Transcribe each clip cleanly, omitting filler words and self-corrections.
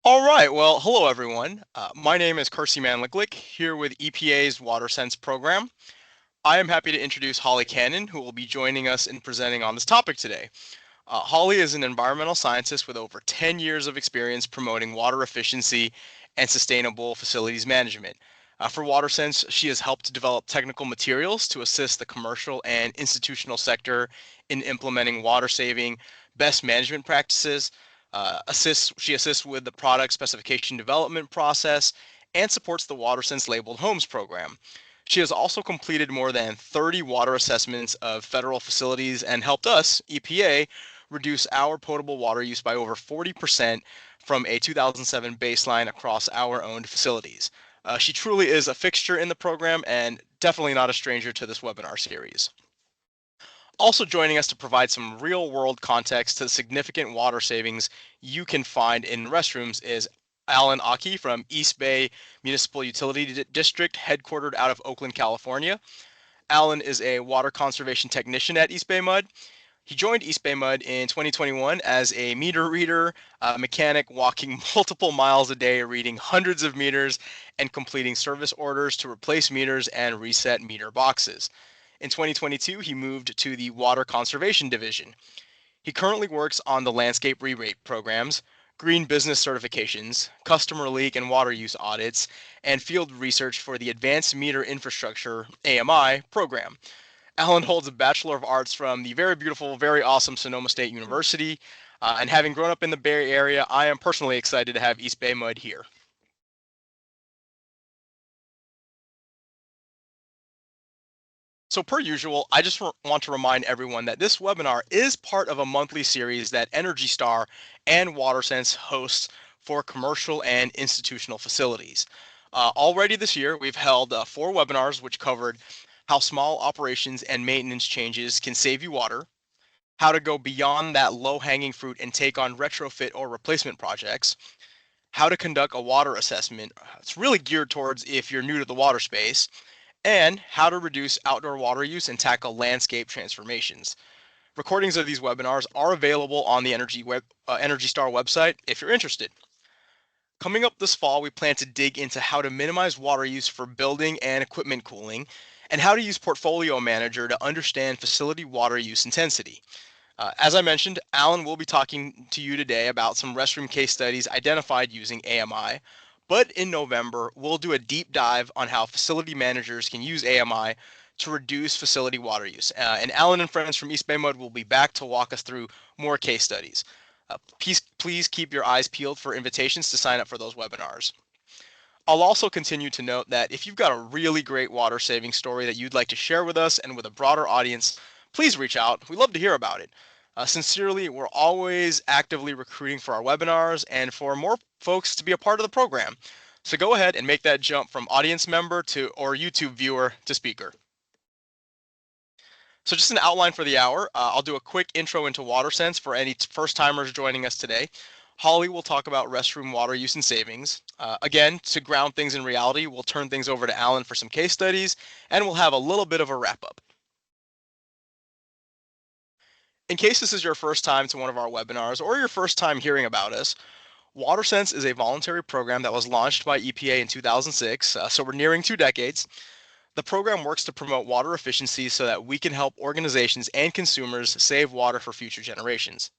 All right. Well, hello everyone. My name is Kersey Manlicklick here with EPA's WaterSense program. I am happy to introduce Holly Cannon, who will be joining us in presenting on this topic today. Holly is an environmental scientist with over 10 years of experience promoting water efficiency and sustainable facilities management. For WaterSense, she has helped to develop technical materials to assist the commercial and institutional sector in implementing water saving best management practices. She assists with the product specification development process and supports the WaterSense-labeled homes program. She has also completed more than 30 water assessments of federal facilities and helped us, EPA, reduce our potable water use by over 40% from a 2007 baseline across our owned facilities. She truly is a fixture in the program and definitely not a stranger to this webinar series. Also joining us to provide some real world context to the significant water savings you can find in restrooms is Alan Aki from East Bay Municipal Utility District, headquartered out of Oakland, California. Alan is a water conservation technician at East Bay Mud. He joined East Bay Mud in 2021 as a meter reader, mechanic walking multiple miles a day, reading hundreds of meters and completing service orders to replace meters and reset meter boxes. In 2022, he moved to the Water Conservation Division. He currently works on the landscape re-rate programs, green business certifications, customer leak and water use audits, and field research for the Advanced Meter Infrastructure (AMI) program. Alan holds a Bachelor of Arts from the very beautiful, very awesome Sonoma State University. And having grown up in the Bay Area, I am personally excited to have East Bay Mud here. So per usual, I just want to remind everyone that this webinar is part of a monthly series that Energy Star and WaterSense hosts for commercial and institutional facilities. Already this year, we've held 4 webinars which covered how small operations and maintenance changes can save you water, how to go beyond that low-hanging fruit and take on retrofit or replacement projects, how to conduct a water assessment. It's really geared towards if you're new to the water space, and how to reduce outdoor water use and tackle landscape transformations. Recordings of these webinars are available on the Energy Star website if you're interested. Coming up this fall, we plan to dig into how to minimize water use for building and equipment cooling, and how to use Portfolio Manager to understand facility water use intensity. As I mentioned, Alan will be talking to you today about some restroom case studies identified using AMI. But in November, we'll do a deep dive on how facility managers can use AMI to reduce facility water use. And Alan and friends from East Bay Mud will be back to walk us through more case studies. Please keep your eyes peeled for invitations to sign up for those webinars. I'll also continue to note that if you've got a really great water saving story that you'd like to share with us and with a broader audience, please reach out. We'd love to hear about it. Sincerely, we're always actively recruiting for our webinars and for more folks to be a part of the program. So go ahead and make that jump from audience member to or YouTube viewer to speaker. So just an outline for the hour. I'll do a quick intro into WaterSense for any first timers joining us today. Holly will talk about restroom water use and savings. Again, to ground things in reality, we'll turn things over to Alan for some case studies, and we'll have a little bit of a wrap up. In case this is your first time to one of our webinars or your first time hearing about us, WaterSense is a voluntary program that was launched by EPA in 2006, so we're nearing 2 decades. The program works to promote water efficiency so that we can help organizations and consumers save water for future generations.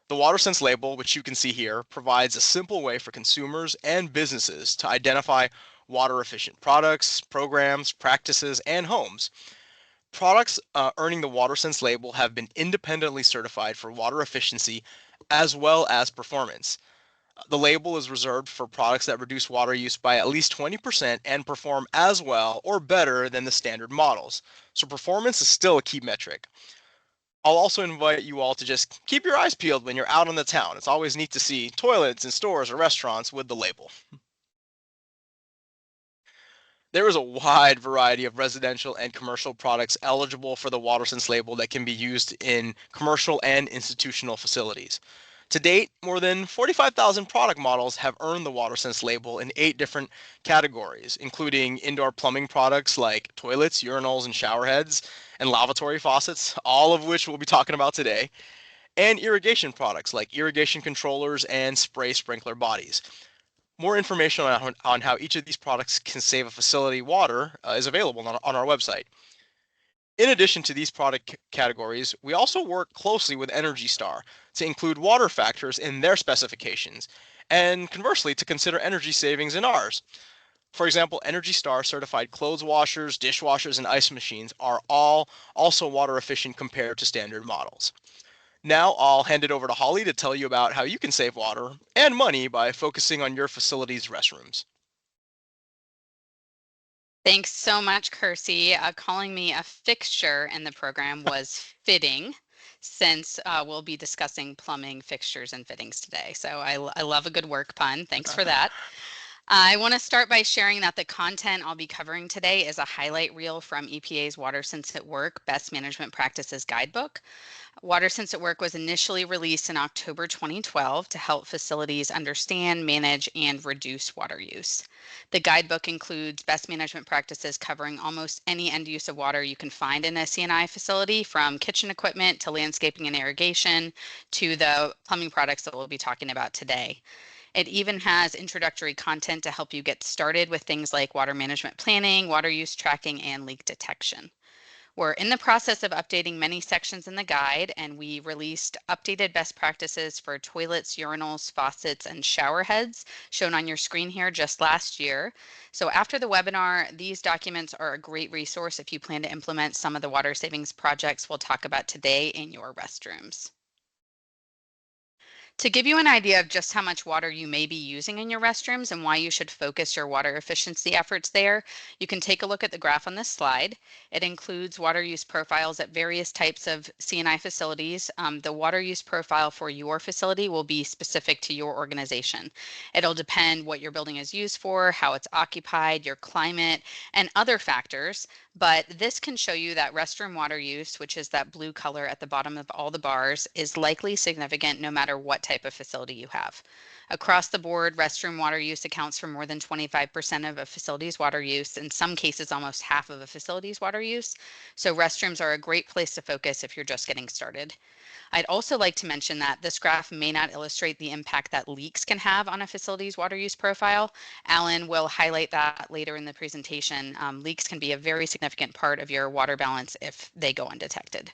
The WaterSense label, which you can see here, provides a simple way for consumers and businesses to identify water efficient products, programs, practices, and homes. Products earning the WaterSense label have been independently certified for water efficiency as well as performance. The label is reserved for products that reduce water use by at least 20% and perform as well or better than the standard models. So performance is still a key metric. I'll also invite you all to just keep your eyes peeled when you're out on the town. It's always neat to see toilets in stores or restaurants with the label. There is a wide variety of residential and commercial products eligible for the WaterSense label that can be used in commercial and institutional facilities. To date, more than 45,000 product models have earned the WaterSense label in 8 different categories, including indoor plumbing products like toilets, urinals, and shower heads, and lavatory faucets, all of which we'll be talking about today. and irrigation products like irrigation controllers and spray sprinkler bodies. More information on how each of these products can save a facility water is available on our website. In addition to these product categories, we also work closely with Energy Star to include water factors in their specifications, and conversely, to consider energy savings in ours. For example, Energy Star certified clothes washers, dishwashers, and ice machines are all also water efficient compared to standard models. Now I'll hand it over to Holly to tell you about how you can save water and money by focusing on your facility's restrooms. Thanks so much, Kersey. Calling me a fixture in the program was fitting, since we'll be discussing plumbing fixtures and fittings today. So I love a good work pun. Thanks for that. I want to start by sharing that the content I'll be covering today is a highlight reel from EPA's WaterSense at Work Best Management Practices Guidebook. WaterSense at Work was initially released in October 2012 to help facilities understand, manage, and reduce water use. The guidebook includes best management practices covering almost any end use of water you can find in a C&I facility, from kitchen equipment to landscaping and irrigation to the plumbing products that we'll be talking about today. It even has introductory content to help you get started with things like water management planning, water use tracking, and leak detection. We're in the process of updating many sections in the guide, and we released updated best practices for toilets, urinals, faucets, and shower heads, shown on your screen here, just last year. So after the webinar, these documents are a great resource if you plan to implement some of the water savings projects we'll talk about today in your restrooms. To give you an idea of just how much water you may be using in your restrooms and why you should focus your water efficiency efforts there, you can take a look at the graph on this slide. It includes water use profiles at various types of C&I facilities. The water use profile for your facility will be specific to your organization. It'll depend what your building is used for, how it's occupied, your climate, and other factors. But this can show you that restroom water use, which is that blue color at the bottom of all the bars, is likely significant no matter what type of facility you have. Across the board, restroom water use accounts for more than 25% of a facility's water use, in some cases almost half of a facility's water use. So restrooms are a great place to focus if you're just getting started. I'd also like to mention that this graph may not illustrate the impact that leaks can have on a facility's water use profile. Alan will highlight that later in the presentation. Leaks can be a very significant part of your water balance if they go undetected.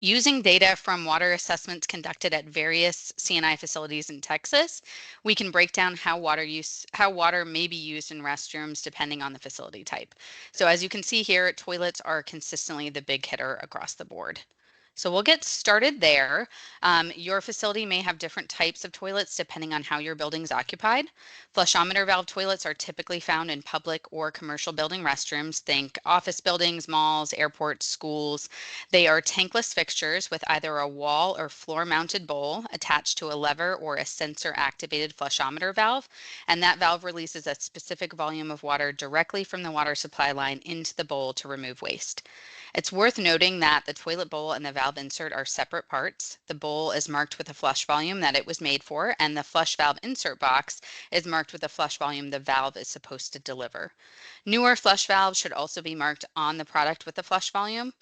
Using data from water assessments conducted at various C&I facilities in Texas, we can break down how water may be used in restrooms depending on the facility type. So as you can see here, toilets are consistently the big hitter across the board. So we'll get started there. Your facility may have different types of toilets depending on how your building's occupied. Flushometer valve toilets are typically found in public or commercial building restrooms. Think office buildings, malls, airports, schools. They are tankless fixtures with either a wall or floor mounted bowl attached to a lever or a sensor activated flushometer valve. And that valve releases a specific volume of water directly from the water supply line into the bowl to remove waste. It's worth noting that the toilet bowl and the valve insert are separate parts. The bowl is marked with the flush volume that it was made for, and the flush valve insert box is marked with the flush volume the valve is supposed to deliver. Newer flush valves should also be marked on the product with the flush volume.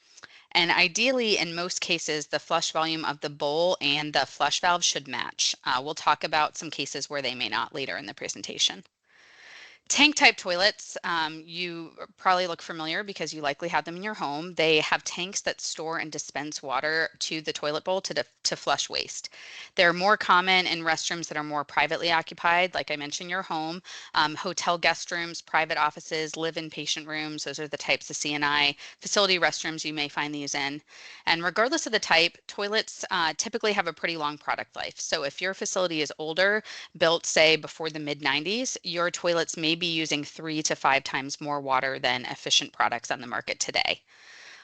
And ideally, in most cases, the flush volume of the bowl and the flush valve should match. We'll talk about some cases where they may not later in the presentation. Tank type toilets, you probably look familiar because you likely have them in your home. They have tanks that store and dispense water to the toilet bowl to flush waste. They're more common in restrooms that are more privately occupied, like I mentioned, your home, hotel guest rooms, private offices, live-in patient rooms. Those are the types of C&I facility restrooms you may find these in. And regardless of the type, toilets typically have a pretty long product life. So if your facility is older, built say before the mid-90s, your toilets may be using 3 to 5 times more water than efficient products on the market today.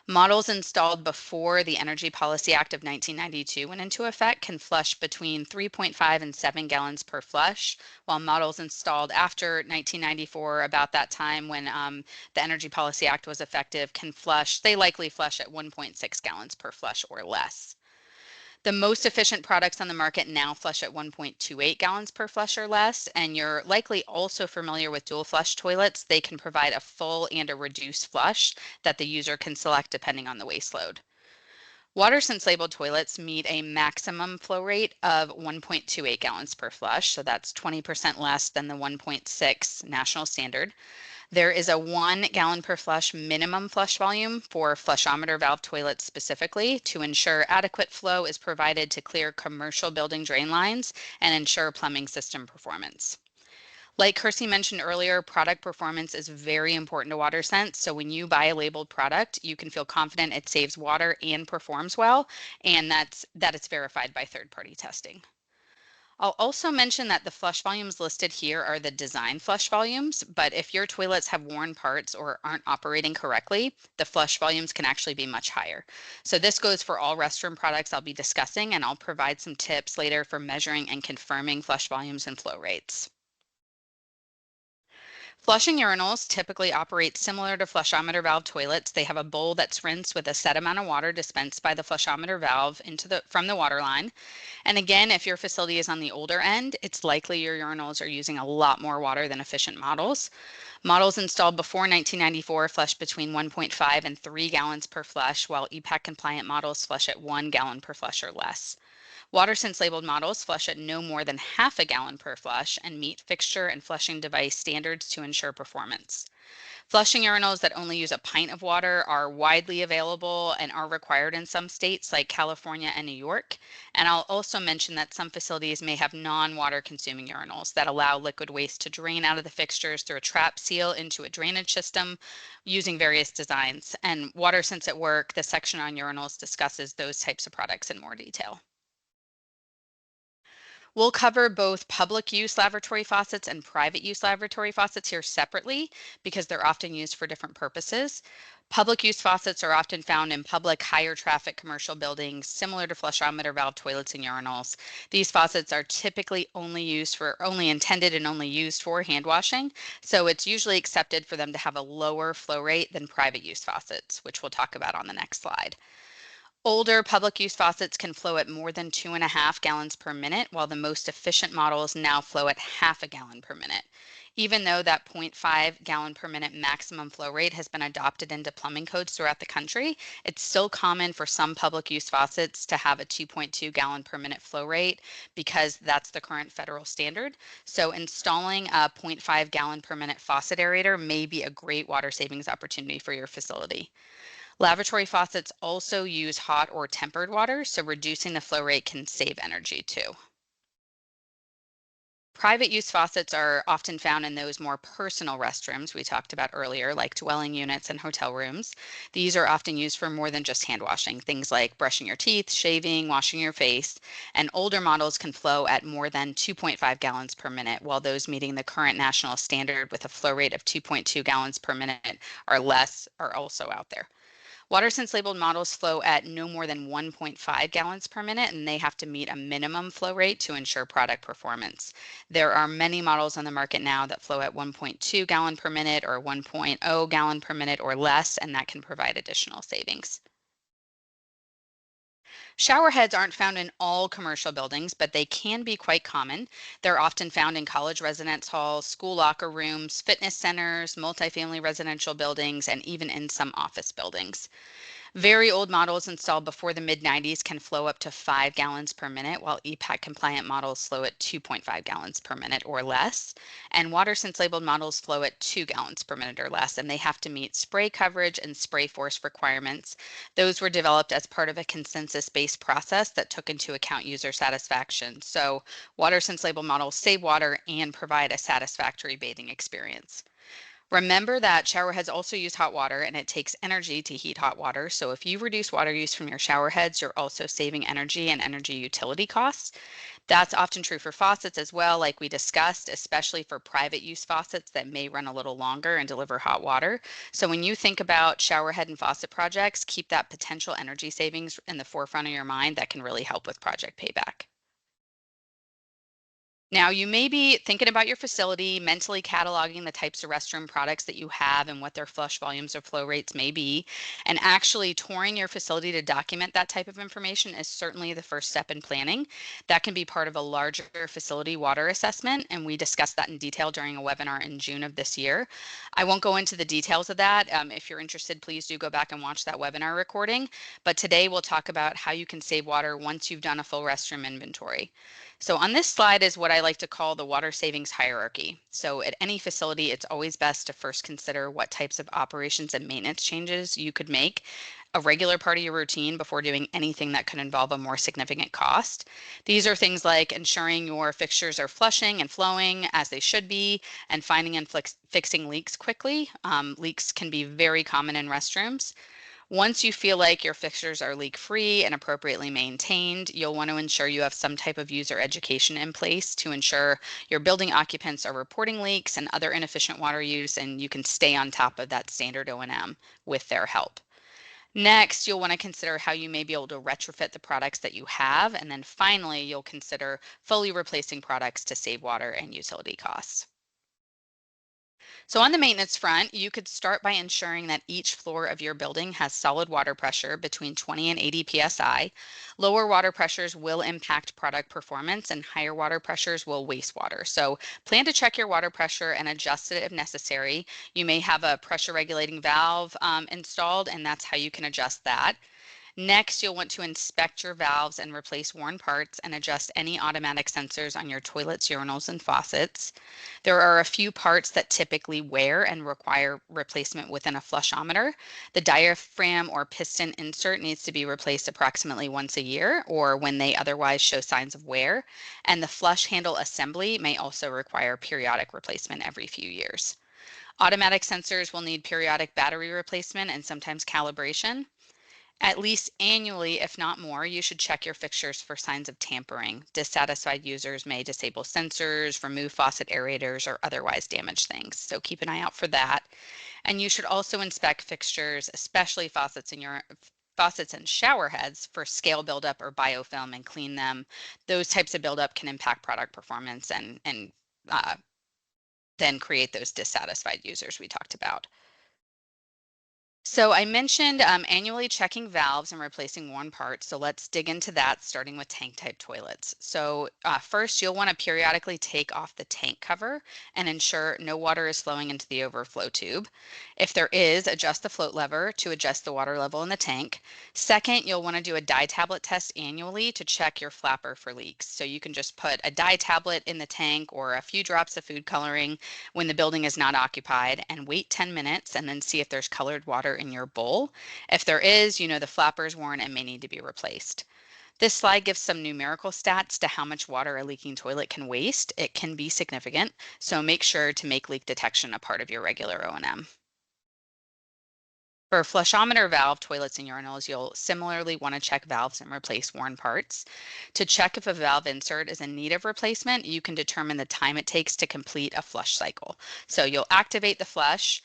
Models installed before the Energy Policy Act of 1992 went into effect can flush between 3.5 and 7 gallons per flush, while models installed after 1994, about that time when the Energy Policy Act was effective, they likely flush at 1.6 gallons per flush or less. The most efficient products on the market now flush at 1.28 gallons per flush or less, and you're likely also familiar with dual flush toilets. They can provide a full and a reduced flush that the user can select depending on the waste load. WaterSense-labeled toilets meet a maximum flow rate of 1.28 gallons per flush, so that's 20% less than the 1.6 national standard. There is a 1 gallon per flush minimum flush volume for flushometer valve toilets specifically to ensure adequate flow is provided to clear commercial building drain lines and ensure plumbing system performance. Like Kirsty mentioned earlier, product performance is very important to WaterSense. So when you buy a labeled product, you can feel confident it saves water and performs well, and that it's verified by third-party testing. I'll also mention that the flush volumes listed here are the design flush volumes, but if your toilets have worn parts or aren't operating correctly, the flush volumes can actually be much higher. So this goes for all restroom products I'll be discussing, and I'll provide some tips later for measuring and confirming flush volumes and flow rates. Flushing urinals typically operate similar to flushometer valve toilets. They have a bowl that's rinsed with a set amount of water dispensed by the flushometer valve from the water line. And again, if your facility is on the older end, it's likely your urinals are using a lot more water than efficient models. Models installed before 1994 flush between 1.5 and 3 gallons per flush, while EPAC compliant models flush at 1 gallon per flush or less. WaterSense-labeled models flush at no more than half a gallon per flush and meet fixture and flushing device standards to ensure performance. Flushing urinals that only use a pint of water are widely available and are required in some states like California and New York. And I'll also mention that some facilities may have non-water consuming urinals that allow liquid waste to drain out of the fixtures through a trap seal into a drainage system using various designs. And WaterSense at Work, the section on urinals, discusses those types of products in more detail. We'll cover both public use lavatory faucets and private use lavatory faucets here separately because they're often used for different purposes. Public use faucets are often found in public higher traffic commercial buildings similar to flushometer valve toilets and urinals. These faucets are typically only intended and only used for hand washing, so it's usually accepted for them to have a lower flow rate than private use faucets, which we'll talk about on the next slide. Older public use faucets can flow at more than 2.5 gallons per minute, while the most efficient models now flow at half a gallon per minute. Even though that 0.5 gallon per minute maximum flow rate has been adopted into plumbing codes throughout the country, it's still common for some public use faucets to have a 2.2 gallon per minute flow rate because that's the current federal standard. So installing a 0.5 gallon per minute faucet aerator may be a great water savings opportunity for your facility. Lavatory faucets also use hot or tempered water, so reducing the flow rate can save energy too. Private use faucets are often found in those more personal restrooms we talked about earlier, like dwelling units and hotel rooms. These are often used for more than just hand washing, things like brushing your teeth, shaving, washing your face, and older models can flow at more than 2.5 gallons per minute, while those meeting the current national standard with a flow rate of 2.2 gallons per minute or less are also out there. WaterSense-labeled models flow at no more than 1.5 gallons per minute, and they have to meet a minimum flow rate to ensure product performance. There are many models on the market now that flow at 1.2 gallon per minute or 1.0 gallon per minute or less, and that can provide additional savings. Shower heads aren't found in all commercial buildings, but they can be quite common. They're often found in college residence halls, school locker rooms, fitness centers, multifamily residential buildings, and even in some office buildings. Very old models installed before the mid-90s can flow up to 5 gallons per minute, while EPAC compliant models flow at 2.5 gallons per minute or less. And WaterSense labeled models flow at 2 gallons per minute or less, and they have to meet spray coverage and spray force requirements. Those were developed as part of a consensus-based process that took into account user satisfaction. So WaterSense labeled models save water and provide a satisfactory bathing experience. Remember that shower heads also use hot water and it takes energy to heat hot water. So if you reduce water use from your shower heads, you're also saving energy and energy utility costs. That's often true for faucets as well, like we discussed, especially for private use faucets that may run a little longer and deliver hot water. So when you think about shower head and faucet projects, keep that potential energy savings in the forefront of your mind that can really help with project payback. Now, you may be thinking about your facility, mentally cataloging the types of restroom products that you have and what their flush volumes or flow rates may be. And actually touring your facility to document that type of information is certainly the first step in planning. That can be part of a larger facility water assessment, and we discussed that in detail during a webinar in June of this year. I won't go into the details of that. If you're interested, please do go back and watch that webinar recording. But today we'll talk about how you can save water once you've done a full restroom inventory. So on this slide is what I like to call the water savings hierarchy. So at any facility, it's always best to first consider what types of operations and maintenance changes you could make a regular part of your routine before doing anything that could involve a more significant cost. These are things like ensuring your fixtures are flushing and flowing as they should be, and finding and fixing leaks quickly. Leaks can be very common in restrooms. Once you feel like your fixtures are leak-free and appropriately maintained, you'll want to ensure you have some type of user education in place to ensure your building occupants are reporting leaks and other inefficient water use, and you can stay on top of that standard O&M with their help. Next, you'll want to consider how you may be able to retrofit the products that you have, and then finally, you'll consider fully replacing products to save water and utility costs. So on the maintenance front, you could start by ensuring that each floor of your building has solid water pressure between 20 and 80 psi. Lower water pressures will impact product performance, and higher water pressures will waste water. So plan to check your water pressure and adjust it if necessary. You may have a pressure regulating valve installed, and that's how you can adjust that. Next, you'll want to inspect your valves and replace worn parts and adjust any automatic sensors on your toilets, urinals, and faucets. There are a few parts that typically wear and require replacement within a flushometer. The diaphragm or piston insert needs to be replaced approximately once a year or when they otherwise show signs of wear. And the flush handle assembly may also require periodic replacement every few years. Automatic sensors will need periodic battery replacement and sometimes calibration. At least annually, if not more, you should check your fixtures for signs of tampering. Dissatisfied users may disable sensors, remove faucet aerators, or otherwise damage things. So keep an eye out for that. And you should also inspect fixtures, especially faucets and shower heads for scale buildup or biofilm, and clean them. Those types of buildup can impact product performance and then create those dissatisfied users we talked about. So I mentioned annually checking valves and replacing worn parts. So let's dig into that, starting with tank type toilets. So first, you'll want to periodically take off the tank cover and ensure no water is flowing into the overflow tube. If there is, adjust the float lever to adjust the water level in the tank. Second, you'll want to do a dye tablet test annually to check your flapper for leaks. So you can just put a dye tablet in the tank or a few drops of food coloring when the building is not occupied and wait 10 minutes and then see if there's colored water in your bowl. If there is, you know the flapper is worn and may need to be replaced. This slide gives some numerical stats to how much water a leaking toilet can waste. It can be significant, so make sure to make leak detection a part of your regular O&M. For flushometer valve toilets and urinals, you'll similarly want to check valves and replace worn parts. To check if a valve insert is in need of replacement, you can determine the time it takes to complete a flush cycle. So you'll activate the flush,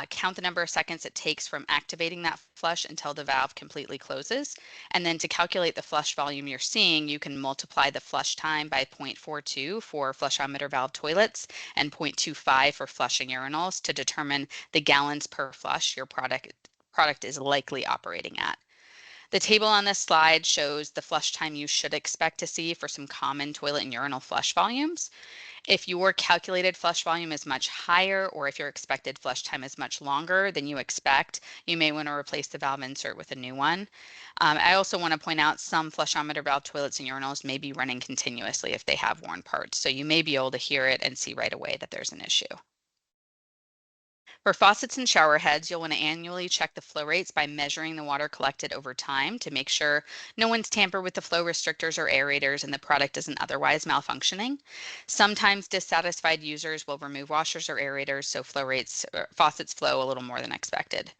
count the number of seconds it takes from activating that flush until the valve completely closes. And then to calculate the flush volume you're seeing, you can multiply the flush time by 0.42 for flushometer valve toilets and 0.25 for flushing urinals to determine the gallons per flush your product is likely operating at. The table on this slide shows the flush time you should expect to see for some common toilet and urinal flush volumes. If your calculated flush volume is much higher, or if your expected flush time is much longer than you expect, you may want to replace the valve insert with a new one. I also want to point out some flushometer valve toilets and urinals may be running continuously if they have worn parts. So you may be able to hear it and see right away that there's an issue. For faucets and shower heads, you'll want to annually check the flow rates by measuring the water collected over time to make sure no one's tampered with the flow restrictors or aerators and the product isn't otherwise malfunctioning. Sometimes dissatisfied users will remove washers or aerators, so faucets flow a little more than expected.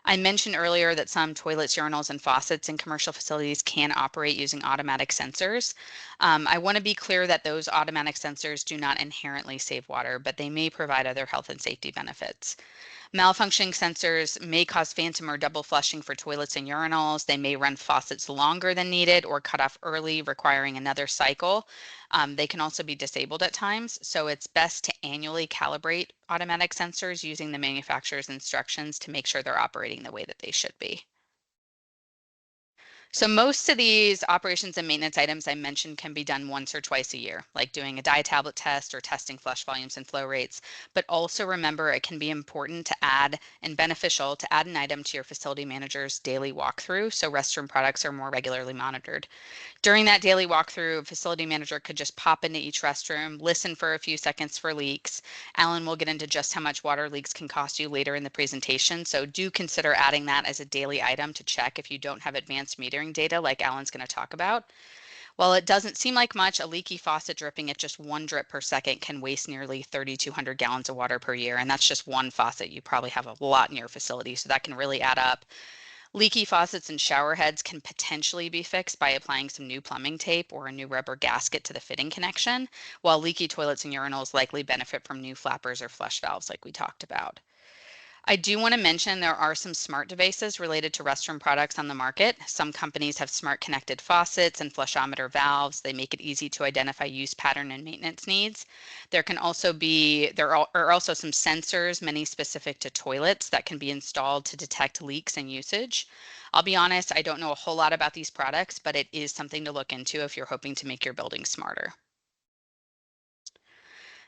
I mentioned earlier that some toilets, urinals, and faucets in commercial facilities can operate using automatic sensors. I want to be clear that those automatic sensors do not inherently save water, but they may provide other health and safety benefits. Malfunctioning sensors may cause phantom or double flushing for toilets and urinals. They may run faucets longer than needed or cut off early, requiring another cycle. They can also be disabled at times, so it's best to annually calibrate automatic sensors using the manufacturer's instructions to make sure they're operating the way that they should be. So most of these operations and maintenance items I mentioned can be done once or twice a year, like doing a dye tablet test or testing flush volumes and flow rates. But also remember, it can be important to add and beneficial to add an item to your facility manager's daily walkthrough so restroom products are more regularly monitored. During that daily walkthrough, a facility manager could just pop into each restroom, listen for a few seconds for leaks. Alan will get into just how much water leaks can cost you later in the presentation, so do consider adding that as a daily item to check if you don't have advanced metering data like Alan's going to talk about. While it doesn't seem like much, a leaky faucet dripping at just 1 drip per second can waste nearly 3,200 gallons of water per year, and that's just one faucet. You probably have a lot in your facility, so that can really add up. Leaky faucets and shower heads can potentially be fixed by applying some new plumbing tape or a new rubber gasket to the fitting connection, while leaky toilets and urinals likely benefit from new flappers or flush valves like we talked about. I do want to mention there are some smart devices related to restroom products on the market. Some companies have smart connected faucets and flushometer valves. They make it easy to identify use pattern and maintenance needs. There are also some sensors, many specific to toilets, that can be installed to detect leaks and usage. I'll be honest, I don't know a whole lot about these products, but it is something to look into if you're hoping to make your building smarter.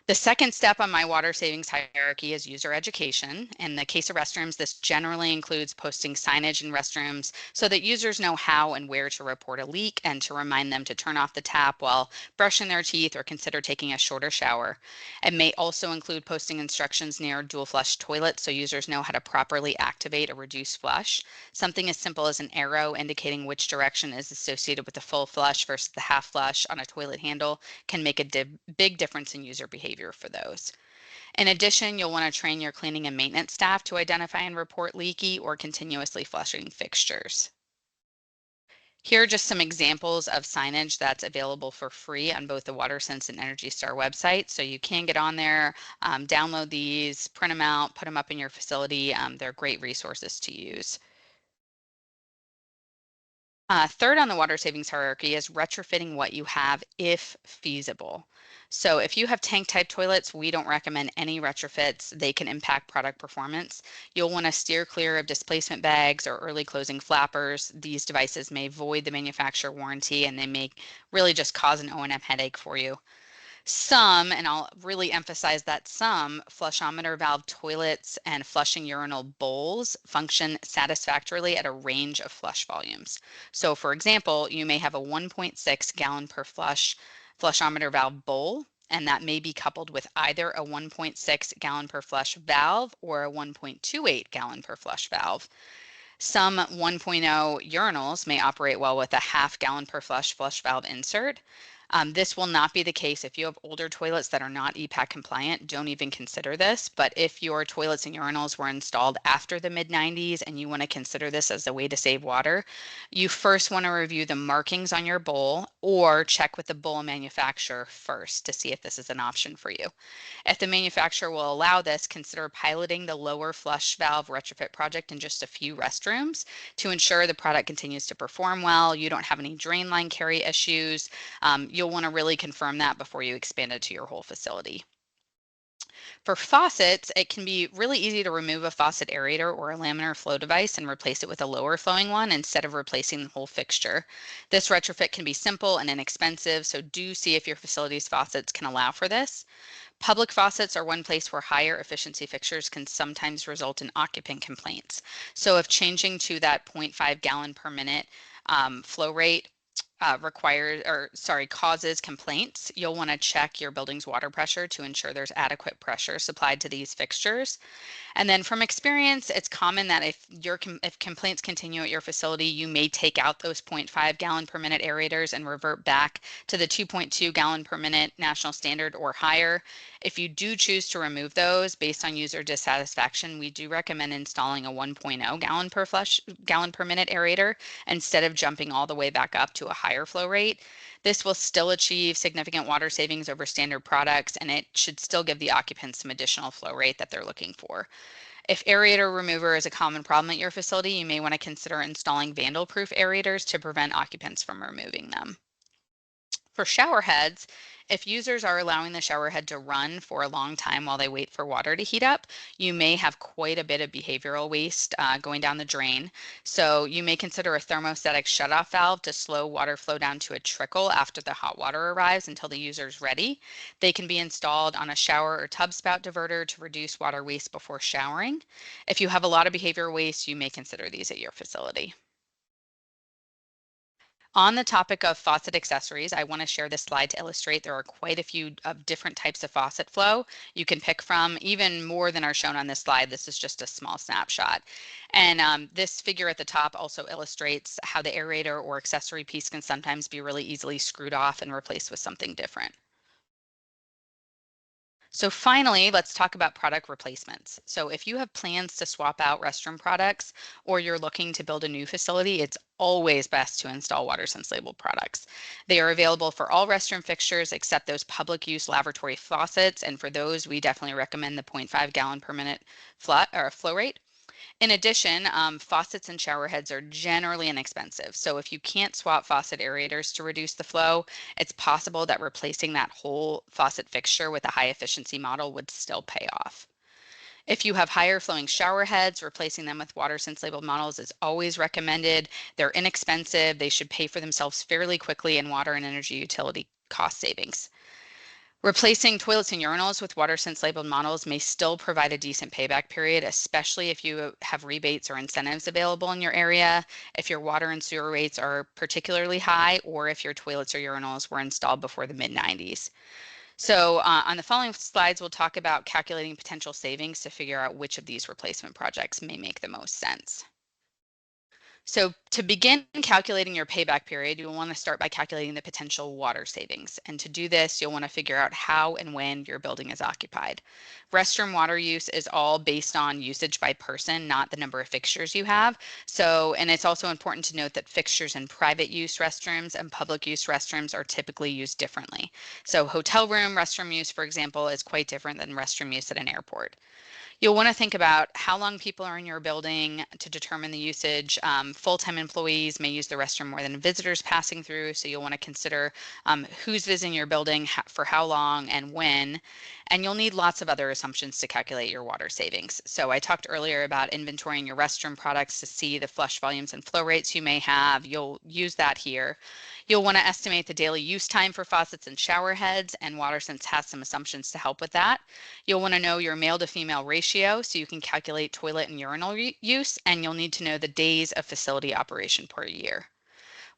The second step on my water savings hierarchy is user education. In the case of restrooms, this generally includes posting signage in restrooms so that users know how and where to report a leak and to remind them to turn off the tap while brushing their teeth or consider taking a shorter shower. It may also include posting instructions near dual flush toilets so users know how to properly activate a reduced flush. Something as simple as an arrow indicating which direction is associated with the full flush versus the half flush on a toilet handle can make a big difference in user behavior for those. In addition, you'll want to train your cleaning and maintenance staff to identify and report leaky or continuously flushing fixtures. Here are just some examples of signage that's available for free on both the WaterSense and Energy Star website. So you can get on there, download these, print them out, put them up in your facility. They're great resources to use. Third on the water savings hierarchy is retrofitting what you have if feasible. So if you have tank type toilets, we don't recommend any retrofits. They can impact product performance. You'll want to steer clear of displacement bags or early closing flappers. These devices may void the manufacturer warranty and they may really just cause an O&M headache for you. Some, and I'll really emphasize that some, flushometer valve toilets and flushing urinal bowls function satisfactorily at a range of flush volumes. So for example, you may have a 1.6 gallon per flushometer valve bowl, and that may be coupled with either a 1.6 gallon per flush valve or a 1.28 gallon per flush valve. Some 1.0 urinals may operate well with a half gallon per flush valve insert. This will not be the case if you have older toilets that are not EPAC compliant. Don't even consider this. But if your toilets and urinals were installed after the mid-90s and you want to consider this as a way to save water, you first want to review the markings on your bowl or check with the bowl manufacturer first to see if this is an option for you. If the manufacturer will allow this, consider piloting the lower flush valve retrofit project in just a few restrooms to ensure the product continues to perform well. You don't have any drain line carry issues. You'll want to really confirm that before you expand it to your whole facility. For faucets, it can be really easy to remove a faucet aerator or a laminar flow device and replace it with a lower flowing one instead of replacing the whole fixture. This retrofit can be simple and inexpensive, so do see if your facility's faucets can allow for this. Public faucets are one place where higher efficiency fixtures can sometimes result in occupant complaints. So if changing to that 0.5 gallon per minute flow rate causes complaints, you'll want to check your building's water pressure to ensure there's adequate pressure supplied to these fixtures. And then from experience, it's common that if complaints continue at your facility, you may take out those 0.5 gallon per minute aerators and revert back to the 2.2 gallon per minute national standard or higher. If you do choose to remove those based on user dissatisfaction, we do recommend installing a 1.0 gallon per minute aerator instead of jumping all the way back up to a higher flow rate. This will still achieve significant water savings over standard products, and it should still give the occupants some additional flow rate that they're looking for. If aerator remover is a common problem at your facility, you may want to consider installing vandal-proof aerators to prevent occupants from removing them. For shower heads, if users are allowing the shower head to run for a long time while they wait for water to heat up, you may have quite a bit of behavioral waste going down the drain. So you may consider a thermostatic shutoff valve to slow water flow down to a trickle after the hot water arrives until the user is ready. They can be installed on a shower or tub spout diverter to reduce water waste before showering. If you have a lot of behavior waste, you may consider these at your facility. On the topic of faucet accessories, I want to share this slide to illustrate there are quite a few of different types of faucet flow you can pick from, even more than are shown on this slide. This is just a small snapshot. And this figure at the top also illustrates how the aerator or accessory piece can sometimes be really easily screwed off and replaced with something different. So finally, let's talk about product replacements. So if you have plans to swap out restroom products or you're looking to build a new facility, it's always best to install WaterSense-labeled products. They are available for all restroom fixtures except those public use lavatory faucets. And for those, we definitely recommend the 0.5 gallon per minute flow rate. In addition, faucets and shower heads are generally inexpensive. So if you can't swap faucet aerators to reduce the flow, it's possible that replacing that whole faucet fixture with a high efficiency model would still pay off. If you have higher flowing shower heads, replacing them with WaterSense labeled models is always recommended. They're inexpensive. They should pay for themselves fairly quickly in water and energy utility cost savings. Replacing toilets and urinals with WaterSense labeled models may still provide a decent payback period, especially if you have rebates or incentives available in your area, if your water and sewer rates are particularly high, or if your toilets or urinals were installed before the mid-90s. So on the following slides, we'll talk about calculating potential savings to figure out which of these replacement projects may make the most sense. So to begin calculating your payback period, you'll want to start by calculating the potential water savings. And to do this, you'll want to figure out how and when your building is occupied. Restroom water use is all based on usage by person, not the number of fixtures you have. So, and it's also important to note that fixtures in private use restrooms and public use restrooms are typically used differently. So hotel room restroom use, for example, is quite different than restroom use at an airport. You'll want to think about how long people are in your building to determine the usage. Full-time employees may use the restroom more than visitors passing through, so you'll want to consider who's visiting your building, for how long, and when. And you'll need lots of other assumptions to calculate your water savings. So I talked earlier about inventorying your restroom products to see the flush volumes and flow rates you may have. You'll use that here. You'll want to estimate the daily use time for faucets and shower heads, and WaterSense has some assumptions to help with that. You'll want to know your male to female ratio so you can calculate toilet and urinal use, and you'll need to know the days of facility operation per year.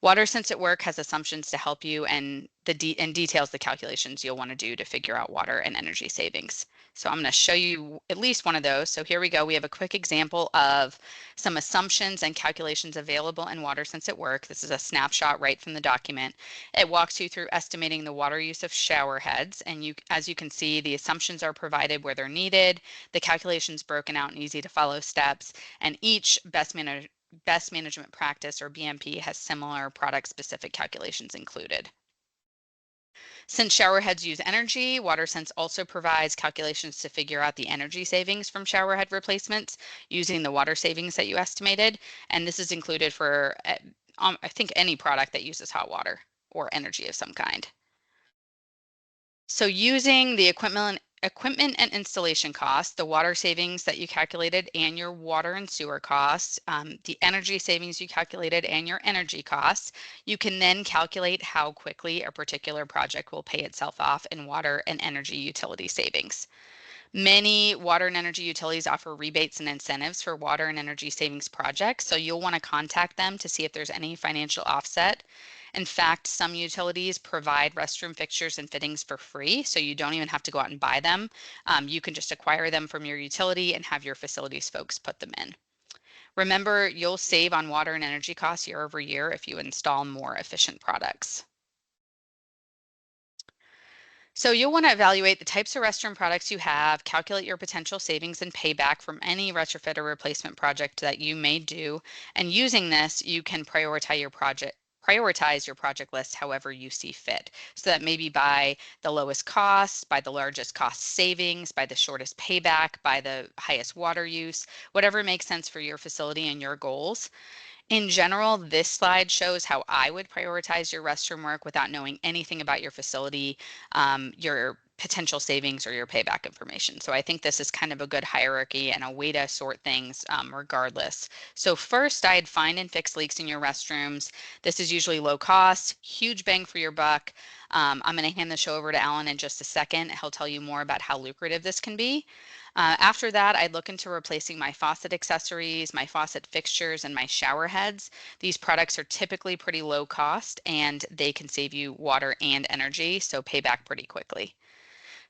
WaterSense at Work has assumptions to help you and details the calculations you'll want to do to figure out water and energy savings. So I'm going to show you at least one of those. So here we go. We have a quick example of some assumptions and calculations available in WaterSense at Work. This is a snapshot right from the document. It walks you through estimating the water use of shower heads. And as you can see, the assumptions are provided where they're needed, the calculations broken out in easy to follow steps, and each best management practice, or BMP, has similar product specific calculations included. Since shower heads use energy, WaterSense also provides calculations to figure out the energy savings from shower head replacements using the water savings that you estimated. And this is included for, I think, any product that uses hot water or energy of some kind. So using the equipment and installation costs, the water savings that you calculated and your water and sewer costs, the energy savings you calculated and your energy costs, you can then calculate how quickly a particular project will pay itself off in water and energy utility savings. Many water and energy utilities offer rebates and incentives for water and energy savings projects, so you'll want to contact them to see if there's any financial offset. In fact, some utilities provide restroom fixtures and fittings for free, so you don't even have to go out and buy them. You can just acquire them from your utility and have your facilities folks put them in. Remember, you'll save on water and energy costs year over year if you install more efficient products. So you'll want to evaluate the types of restroom products you have, calculate your potential savings and payback from any retrofit or replacement project that you may do. And using this, you can prioritize prioritize your project list however you see fit. So that may be by the lowest cost, by the largest cost savings, by the shortest payback, by the highest water use, whatever makes sense for your facility and your goals. In general, this slide shows how I would prioritize your restroom work without knowing anything about your facility, your potential savings, or your payback information. So I think this is kind of a good hierarchy and a way to sort things regardless. So first, I'd find and fix leaks in your restrooms. This is usually low cost, huge bang for your buck. I'm going to hand the show over to Alan in just a second. He'll tell you more about how lucrative this can be. After that, I'd look into replacing my faucet accessories, my faucet fixtures, and my shower heads. These products are typically pretty low cost and they can save you water and energy, so pay back pretty quickly.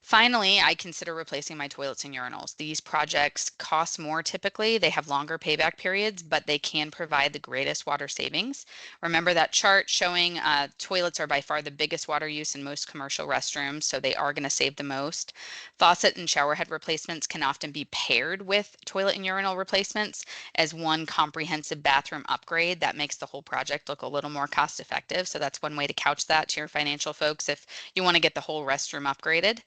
Finally, I consider replacing my toilets and urinals. These projects cost more typically, they have longer payback periods, but they can provide the greatest water savings. Remember that chart showing toilets are by far the biggest water use in most commercial restrooms, so they are going to save the most. Faucet and shower head replacements can often be paired with toilet and urinal replacements as one comprehensive bathroom upgrade. That makes the whole project look a little more cost effective. So that's one way to couch that to your financial folks if you want to get the whole restroom upgraded.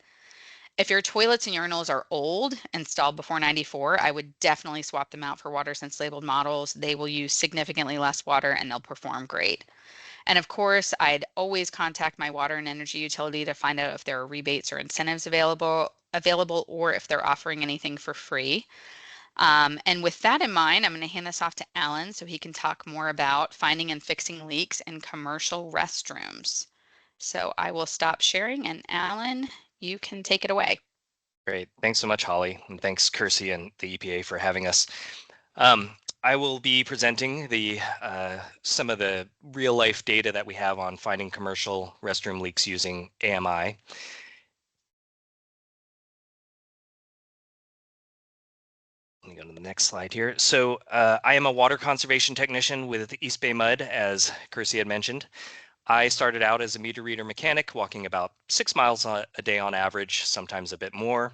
If your toilets and urinals are old, installed before 94, I would definitely swap them out for WaterSense-labeled models. They will use significantly less water and they'll perform great. And of course, I'd always contact my water and energy utility to find out if there are rebates or incentives available or if they're offering anything for free. And with that in mind, I'm going to hand this off to Alan so he can talk more about finding and fixing leaks in commercial restrooms. So I will stop sharing, and Alan, you can take it away. Great. Thanks so much, Holly. And thanks, Kersey and the EPA for having us. I will be presenting some of the real life data that we have on finding commercial restroom leaks using AMI. Let me go to the next slide here. So I am a water conservation technician with East Bay Mud, as Kersey had mentioned. I started out as a meter reader mechanic, walking about 6 miles a day on average, sometimes a bit more.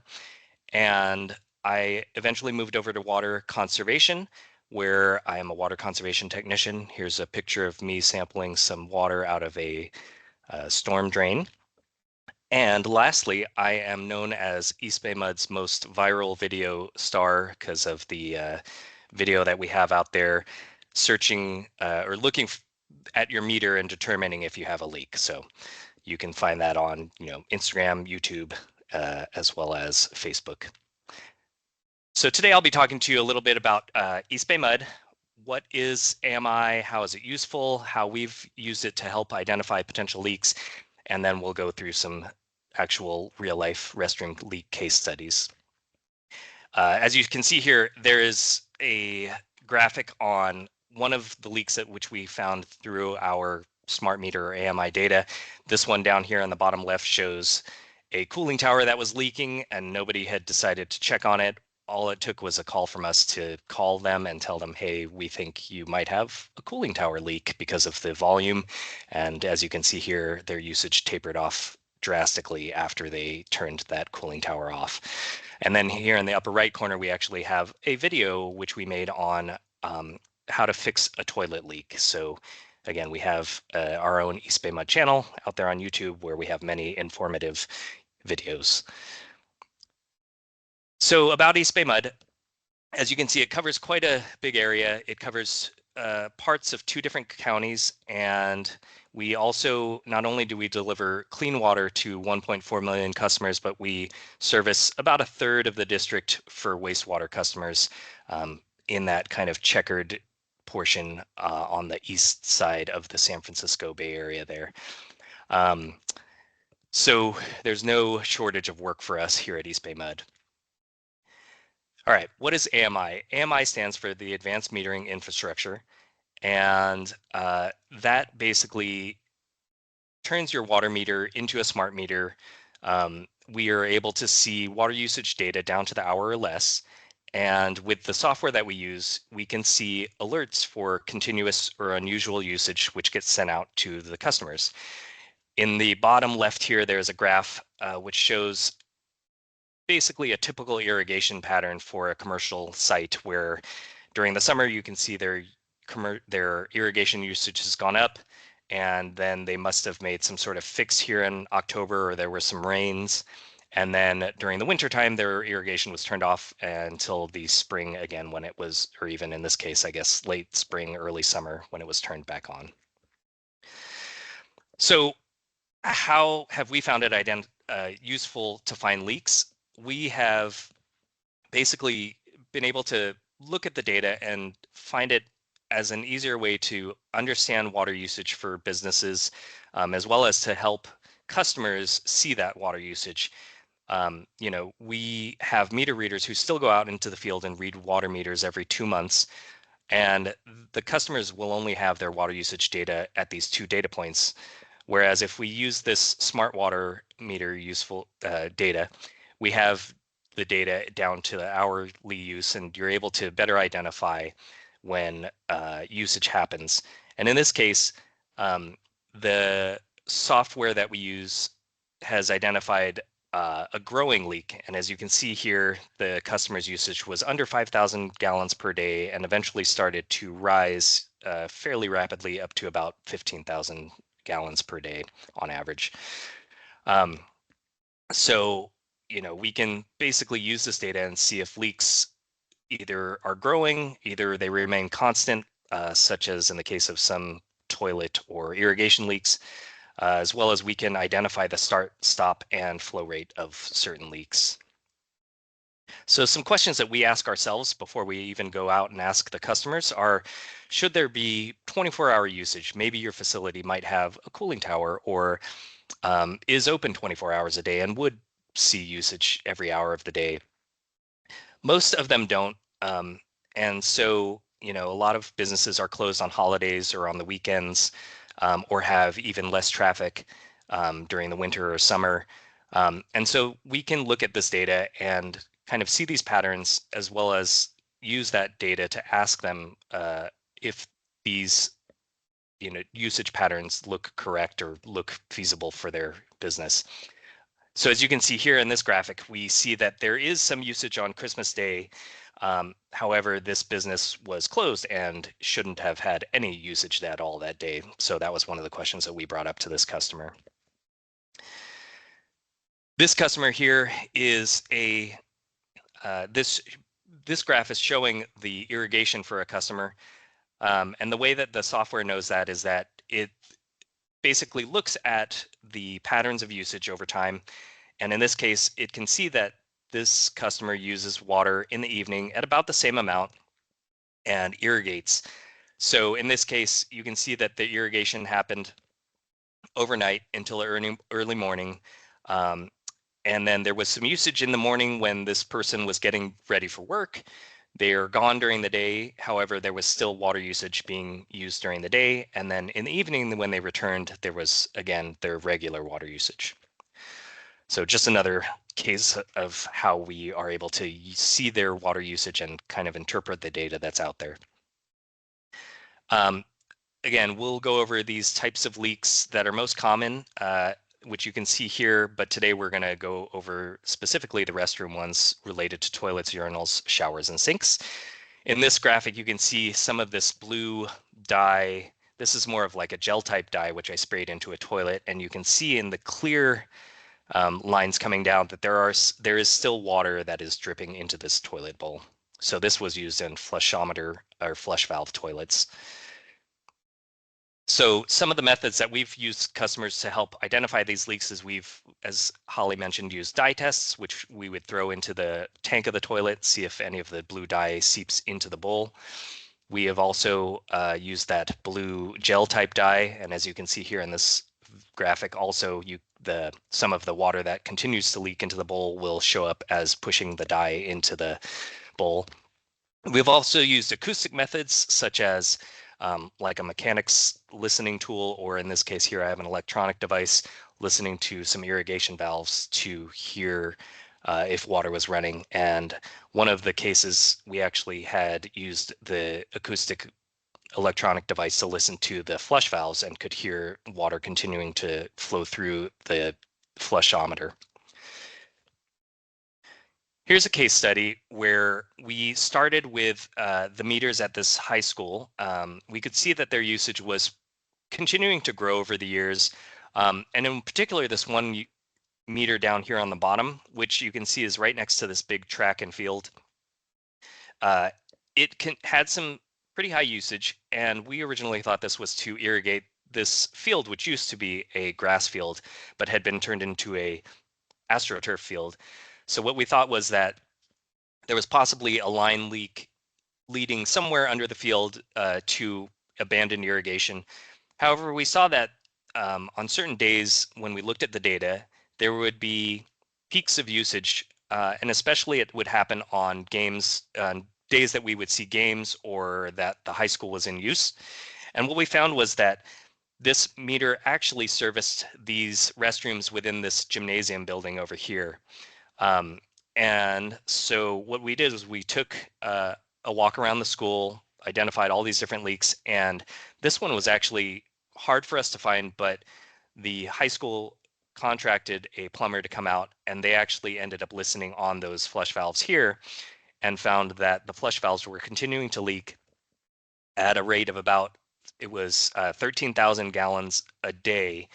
And I eventually moved over to water conservation, where I am a water conservation technician. Here's a picture of me sampling some water out of a storm drain. And lastly, I am known as East Bay Mud's most viral video star because of the video that we have out there searching or looking at your meter and determining if you have a leak. So you can find that on Instagram, YouTube, as well as Facebook. So today I'll be talking to you a little bit about East Bay Mud. What is AMI? How is it useful? How we've used it to help identify potential leaks. And then we'll go through some actual real life restroom leak case studies. As you can see here, there is a graphic on one of the leaks at which we found through our smart meter or AMI data. This one down here on the bottom left shows a cooling tower that was leaking and nobody had decided to check on it. All it took was a call from us to call them and tell them, hey, we think you might have a cooling tower leak because of the volume. And as you can see here, their usage tapered off drastically after they turned that cooling tower off. And then here in the upper right corner, we actually have a video which we made on how to fix a toilet leak. So again, we have our own East Bay Mud channel out there on YouTube where we have many informative videos. So about East Bay Mud, as you can see, it covers quite a big area. It covers parts of 2 different counties, and we also, not only do we deliver clean water to 1.4 million customers, but we service about 1/3 of the district for wastewater customers in that kind of checkered portion on the east side of the San Francisco Bay Area there. So there's no shortage of work for us here at East Bay Mud. All right, what is AMI? AMI stands for the Advanced Metering Infrastructure, and that basically turns your water meter into a smart meter. We are able to see water usage data down to the hour or less, and with the software that we use, we can see alerts for continuous or unusual usage, which gets sent out to the customers. In the bottom left here, there's a graph which shows basically a typical irrigation pattern for a commercial site where during the summer you can see their irrigation usage has gone up, and then they must have made some sort of fix here in October, or there were some rains. And then during the wintertime, their irrigation was turned off until the spring again, when it was, or even in this case, I guess, late spring, early summer, when it was turned back on. So how have we found it useful to find leaks? We have basically been able to look at the data and find it as an easier way to understand water usage for businesses, as well as to help customers see that water usage. We have meter readers who still go out into the field and read water meters every 2 months, and the customers will only have their water usage data at these 2 data points. Whereas if we use this smart water meter useful data, we have the data down to the hourly use, and you're able to better identify when usage happens. And in this case, the software that we use has identified a growing leak. And as you can see here, the customer's usage was under 5,000 gallons per day and eventually started to rise fairly rapidly up to about 15,000 gallons per day on average. So, we can basically use this data and see if leaks either are growing, either they remain constant, such as in the case of some toilet or irrigation leaks, as well as we can identify the start, stop, and flow rate of certain leaks. So some questions that we ask ourselves before we even go out and ask the customers are, should there be 24-hour usage? Maybe your facility might have a cooling tower, or is open 24 hours a day and would see usage every hour of the day. Most of them don't. And so, a lot of businesses are closed on holidays or on the weekends, or have even less traffic during the winter or summer. And so we can look at this data and kind of see these patterns, as well as use that data to ask them if these usage patterns look correct or look feasible for their business. So as you can see here in this graphic, we see that there is some usage on Christmas Day. However, this business was closed and shouldn't have had any usage at all that day. So that was one of the questions that we brought up to this customer. This customer here is this graph is showing the irrigation for a customer. And the way that the software knows that is that it basically looks at the patterns of usage over time. And in this case, it can see that this customer uses water in the evening at about the same amount and irrigates. So in this case, you can see that the irrigation happened overnight until early morning. And then there was some usage in the morning when this person was getting ready for work. They are gone during the day. However, there was still water usage being used during the day. And then in the evening, when they returned, there was, again, their regular water usage. So just another case of how we are able to see their water usage and kind of interpret the data that's out there. Again, we'll go over these types of leaks that are most common, which you can see here, but today we're going to go over specifically the restroom ones related to toilets, urinals, showers, and sinks. In this graphic, you can see some of this blue dye. This is more of like a gel type dye, which I sprayed into a toilet, and you can see in the clear lines coming down that there is still water that is dripping into this toilet bowl. So this was used in flushometer or flush valve toilets. So some of the methods that we've used customers to help identify these leaks is as Holly mentioned, used dye tests, which we would throw into the tank of the toilet, see if any of the blue dye seeps into the bowl. We have also used that blue gel type dye, and as you can see here in this graphic, also some of the water that continues to leak into the bowl will show up as pushing the dye into the bowl. We've also used acoustic methods, such as like a mechanic's listening tool, or in this case here, I have an electronic device listening to some irrigation valves to hear if water was running. And one of the cases, we actually had used the acoustic electronic device to listen to the flush valves and could hear water continuing to flow through the flushometer. Here's a case study where we started with the meters at this high school. We could see that their usage was continuing to grow over the years. And in particular, this one meter down here on the bottom, which you can see is right next to this big track and field. It had some pretty high usage, and we originally thought this was to irrigate this field, which used to be a grass field, but had been turned into a astroturf field. So what we thought was that there was possibly a line leak leading somewhere under the field to abandoned irrigation. However, we saw that on certain days when we looked at the data, there would be peaks of usage, and especially it would happen on days that we would see games or that the high school was in use. And what we found was that this meter actually serviced these restrooms within this gymnasium building over here. And so what we did was we took a walk around the school, identified all these different leaks, and this one was actually hard for us to find, but the high school contracted a plumber to come out, and they actually ended up listening on those flush valves here and found that the flush valves were continuing to leak at a rate of about, it was 13,000 gallons a day,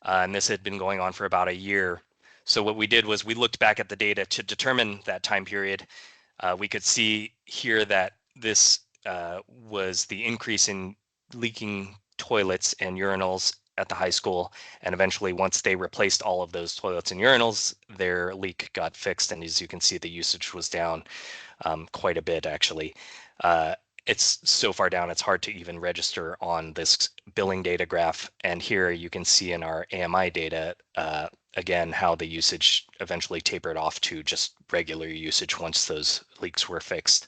and this had been going on for about a year. So what we did was we looked back at the data to determine that time period. We could see here that this was the increase in leaking toilets and urinals at the high school, and eventually once they replaced all of those toilets and urinals, their leak got fixed, and as you can see, the usage was down quite a bit actually. It's so far down it's hard to even register on this billing data graph, and here you can see in our AMI data again how the usage eventually tapered off to just regular usage once those leaks were fixed.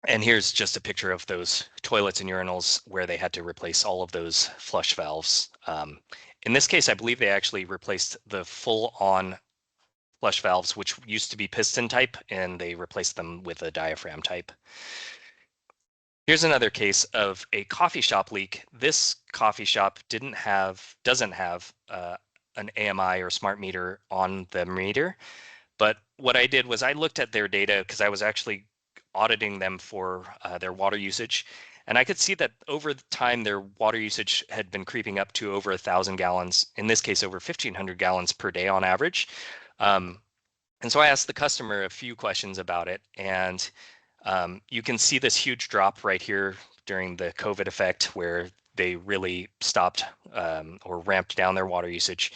And here's just a picture of those toilets and urinals where they had to replace all of those flush valves. In this case, I believe they actually replaced the full-on flush valves, which used to be piston type, and they replaced them with a diaphragm type. Here's another case of a coffee shop leak. This coffee shop doesn't have an AMI or smart meter on the meter, but what I did was I looked at their data because I was actually auditing them for their water usage, and I could see that over the time their water usage had been creeping up to over 1,000 gallons, in this case over 1,500 gallons per day on average. And so I asked the customer a few questions about it, and you can see this huge drop right here during the COVID effect where they really stopped or ramped down their water usage.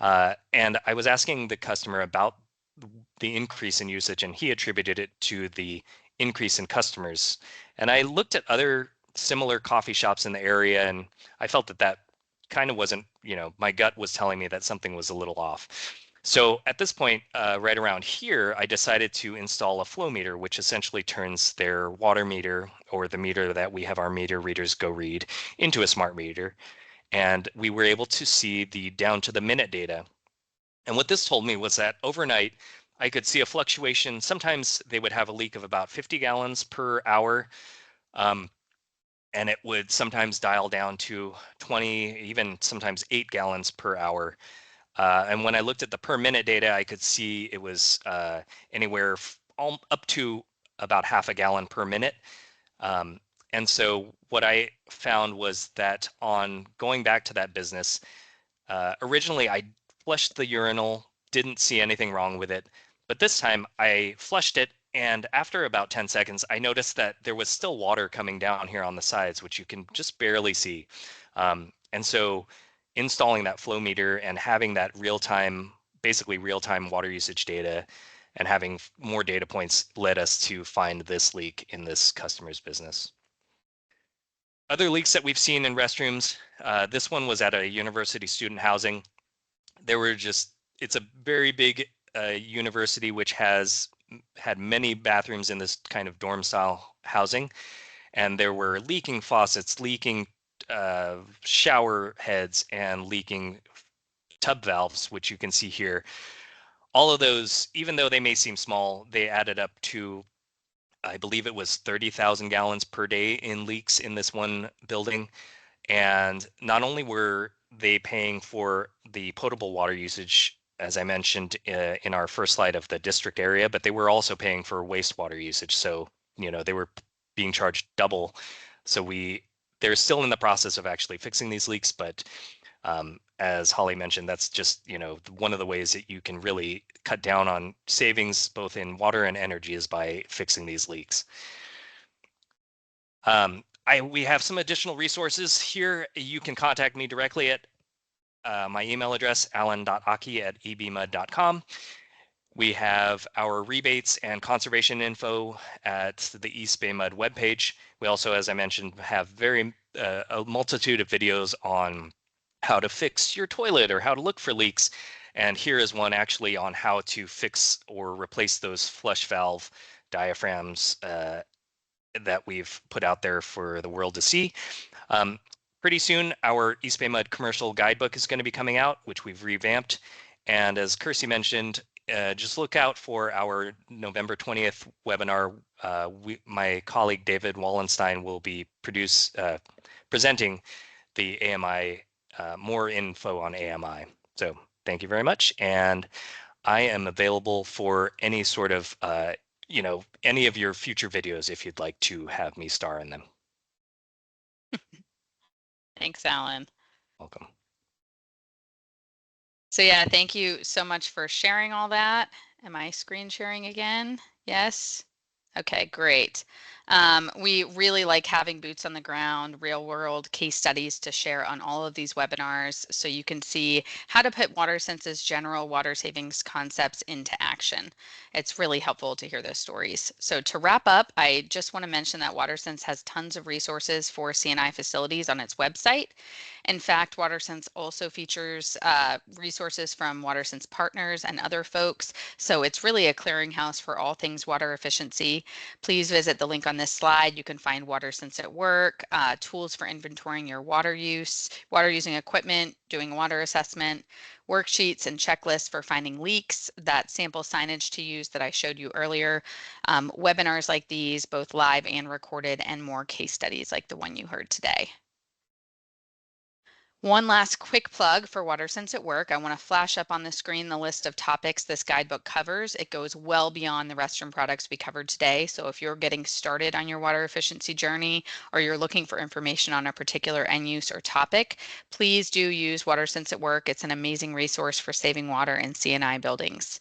And I was asking the customer about the increase in usage, and he attributed it to the increase in customers. And I looked at other similar coffee shops in the area, and I felt that that kind of wasn't, my gut was telling me that something was a little off. So at this point, right around here, I decided to install a flow meter, which essentially turns their water meter, or the meter that we have our meter readers go read, into a smart meter. And we were able to see the down to the minute data. And what this told me was that overnight, I could see a fluctuation. Sometimes they would have a leak of about 50 gallons per hour. And it would sometimes dial down to 20, even sometimes 8 gallons per hour. And when I looked at the per minute data, I could see it was anywhere up to about half a gallon per minute. And so what I found was that on going back to that business, originally I flushed the urinal, didn't see anything wrong with it. But this time I flushed it, and after about 10 seconds, I noticed that there was still water coming down here on the sides, which you can just barely see. And so installing that flow meter and having that basically real-time water usage data and having more data points led us to find this leak in this customer's business. Other leaks that we've seen in restrooms, this one was at a university student housing. It's a very big university which has had many bathrooms in this kind of dorm style housing, and there were leaking faucets, leaking shower heads, and leaking tub valves, which you can see here. All of those, even though they may seem small, they added up to, I believe it was 30,000 gallons per day in leaks in this one building. And not only were they paying for the potable water usage, as I mentioned in our first slide of the district area, but they were also paying for wastewater usage. So, they were being charged double. So we they're still in the process of actually fixing these leaks, but as Holly mentioned, that's just, one of the ways that you can really cut down on savings both in water and energy is by fixing these leaks. We have some additional resources here. You can contact me directly at my email address, alan.aki@ebmud.com. We have our rebates and conservation info at the East Bay Mud webpage. We also, as I mentioned, have a multitude of videos on how to fix your toilet or how to look for leaks. And here is one actually on how to fix or replace those flush valve diaphragms that we've put out there for the world to see. Pretty soon, our East Bay Mud commercial guidebook is going to be coming out, which we've revamped. And as Kirsty mentioned, just look out for our November 20th webinar. My colleague David Wallenstein will be presenting the AMI, more info on AMI. So thank you very much. And I am available for any sort of any of your future videos if you'd like to have me star in them. Thanks, Alan. Welcome. So yeah, thank you so much for sharing all that. Am I screen sharing again? Yes. Okay, great. We really like having boots on the ground, real world case studies to share on all of these webinars so you can see how to put WaterSense's general water savings concepts into action. It's really helpful to hear those stories. So to wrap up, I just want to mention that WaterSense has tons of resources for C&I facilities on its website. In fact, WaterSense also features resources from WaterSense partners and other folks. So it's really a clearinghouse for all things water efficiency. Please visit the link on this slide. You can find WaterSense at work, tools for inventorying your water use, water using equipment, doing water assessment, worksheets and checklists for finding leaks, that sample signage to use that I showed you earlier, webinars like these, both live and recorded, and more case studies like the one you heard today. One last quick plug for WaterSense at Work. I want to flash up on the screen the list of topics this guidebook covers. It goes well beyond the restroom products we covered today. So if you're getting started on your water efficiency journey or you're looking for information on a particular end use or topic, please do use WaterSense at Work. It's an amazing resource for saving water in C&I buildings.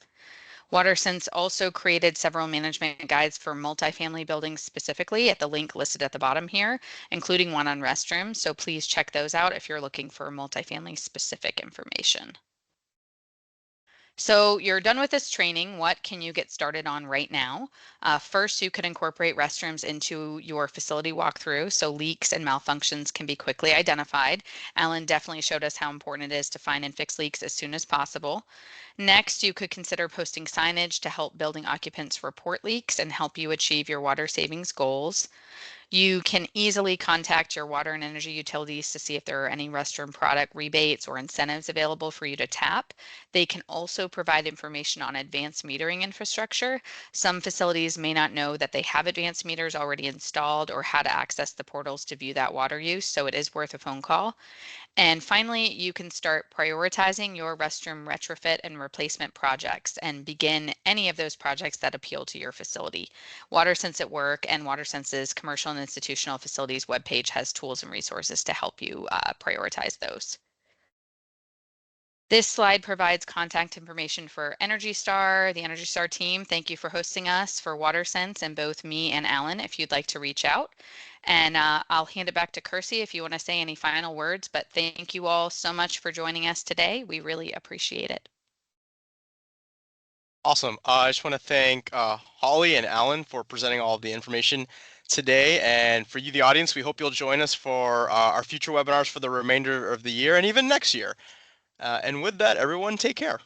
WaterSense also created several management guides for multifamily buildings specifically at the link listed at the bottom here, including one on restrooms. So please check those out if you're looking for multifamily specific information. So you're done with this training. What can you get started on right now? First, you could incorporate restrooms into your facility walkthrough so leaks and malfunctions can be quickly identified. Alan definitely showed us how important it is to find and fix leaks as soon as possible. Next, you could consider posting signage to help building occupants report leaks and help you achieve your water savings goals. You can easily contact your water and energy utilities to see if there are any restroom product rebates or incentives available for you to tap. They can also provide information on advanced metering infrastructure. Some facilities may not know that they have advanced meters already installed or how to access the portals to view that water use, so it is worth a phone call. And finally, you can start prioritizing your restroom retrofit and replacement projects and begin any of those projects that appeal to your facility. WaterSense at Work and WaterSense's commercial and institutional facilities webpage has tools and resources to help you prioritize those. This slide provides contact information for Energy Star, the Energy Star team. Thank you for hosting us, for WaterSense, and both me and Alan if you'd like to reach out. And I'll hand it back to Kirsty if you want to say any final words, but thank you all so much for joining us today. We really appreciate it. Awesome. I just want to thank Holly and Alan for presenting all of the information today. And for you, the audience, we hope you'll join us for our future webinars for the remainder of the year and even next year. And with that, everyone, take care.